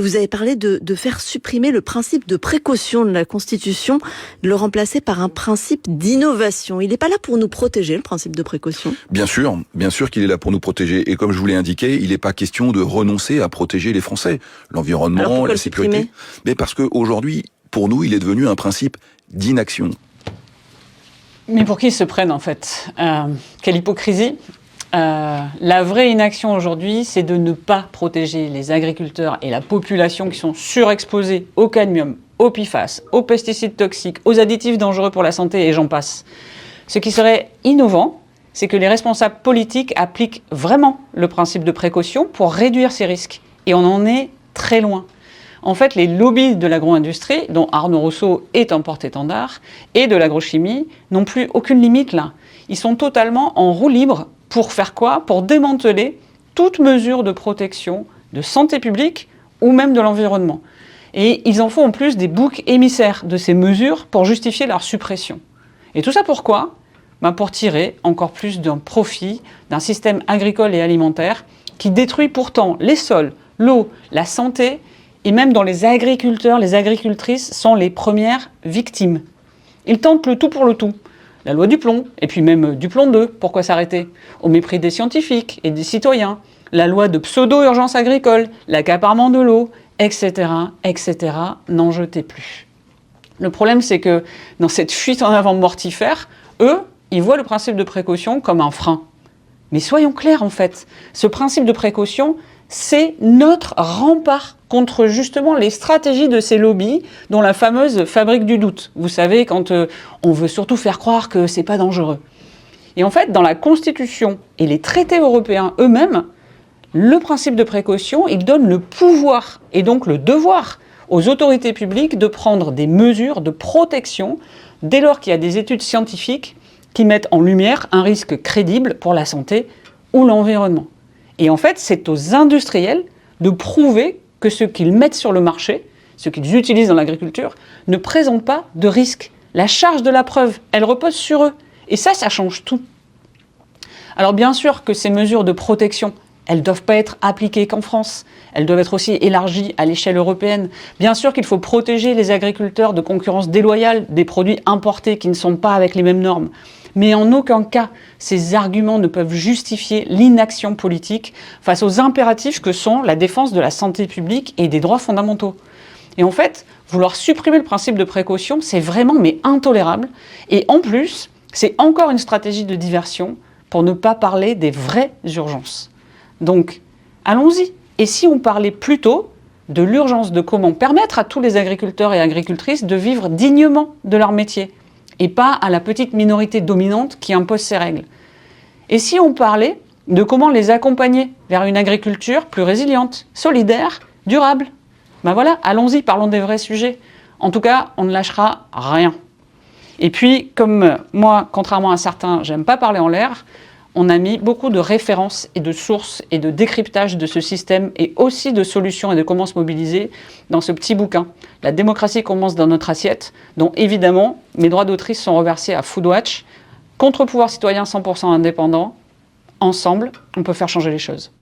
Vous avez parlé de faire supprimer le principe de précaution de la Constitution, de le remplacer par un principe d'innovation. Il n'est pas là pour nous protéger, le principe de précaution? Bien sûr qu'il est là pour nous protéger. Et comme je vous l'ai indiqué, il n'est pas question de renoncer à protéger les Français, l'environnement, la sécurité. Mais parce qu'aujourd'hui, pour nous, il est devenu un principe d'inaction. Mais pour qui ils se prennent en fait? Quelle hypocrisie! La vraie inaction aujourd'hui, c'est de ne pas protéger les agriculteurs et la population qui sont surexposés au cadmium, au PFAS, aux pesticides toxiques, aux additifs dangereux pour la santé et j'en passe. Ce qui serait innovant, c'est que les responsables politiques appliquent vraiment le principe de précaution pour réduire ces risques. Et on en est très loin. En fait, les lobbies de l'agro-industrie, dont Arnaud Rousseau est un porte-étendard, et de l'agrochimie, n'ont plus aucune limite là. Ils sont totalement en roue libre. Pour faire quoi? Pour démanteler toute mesure de protection de santé publique ou même de l'environnement. Et ils en font en plus des boucs émissaires de ces mesures pour justifier leur suppression. Et tout ça pourquoi? Pour tirer encore plus d'un profit d'un système agricole et alimentaire qui détruit pourtant les sols, l'eau, la santé et même dont les agriculteurs, les agricultrices sont les premières victimes. Ils tentent le tout pour le tout. La loi du plomb, et puis même du plomb 2, pourquoi s'arrêter? Au mépris des scientifiques et des citoyens. La loi de pseudo-urgence agricole, l'accaparement de l'eau, etc., etc., n'en jetez plus. Le problème, c'est que dans cette fuite en avant mortifère, eux, ils voient le principe de précaution comme un frein. Mais soyons clairs, en fait, ce principe de précaution, c'est notre rempart contre justement les stratégies de ces lobbies, dont la fameuse fabrique du doute. Vous savez, quand on veut surtout faire croire que c'est pas dangereux. Et en fait, dans la Constitution et les traités européens eux-mêmes, le principe de précaution, il donne le pouvoir et donc le devoir aux autorités publiques de prendre des mesures de protection dès lors qu'il y a des études scientifiques qui mettent en lumière un risque crédible pour la santé ou l'environnement. Et en fait, c'est aux industriels de prouver que ce qu'ils mettent sur le marché, ce qu'ils utilisent dans l'agriculture, ne présente pas de risque. La charge de la preuve, elle repose sur eux. Et ça change tout. Alors bien sûr que ces mesures de protection, elles ne doivent pas être appliquées qu'en France. Elles doivent être aussi élargies à l'échelle européenne. Bien sûr qu'il faut protéger les agriculteurs de concurrence déloyale des produits importés qui ne sont pas avec les mêmes normes. Mais en aucun cas, ces arguments ne peuvent justifier l'inaction politique face aux impératifs que sont la défense de la santé publique et des droits fondamentaux. Et en fait, vouloir supprimer le principe de précaution, c'est vraiment intolérable. Et en plus, c'est encore une stratégie de diversion pour ne pas parler des vraies urgences. Donc, allons-y. Et si on parlait plutôt de l'urgence de comment permettre à tous les agriculteurs et agricultrices de vivre dignement de leur métier et pas à la petite minorité dominante qui impose ces règles. Et si on parlait de comment les accompagner vers une agriculture plus résiliente, solidaire, durable? Voilà, allons-y, parlons des vrais sujets. En tout cas, on ne lâchera rien. Et puis, comme moi, contrairement à certains, j'aime pas parler en l'air, on a mis beaucoup de références et de sources et de décryptage de ce système et aussi de solutions et de comment se mobiliser dans ce petit bouquin. La démocratie commence dans notre assiette, dont évidemment mes droits d'autrice sont reversés à Foodwatch. Contre-pouvoir citoyen 100% indépendant, ensemble, on peut faire changer les choses.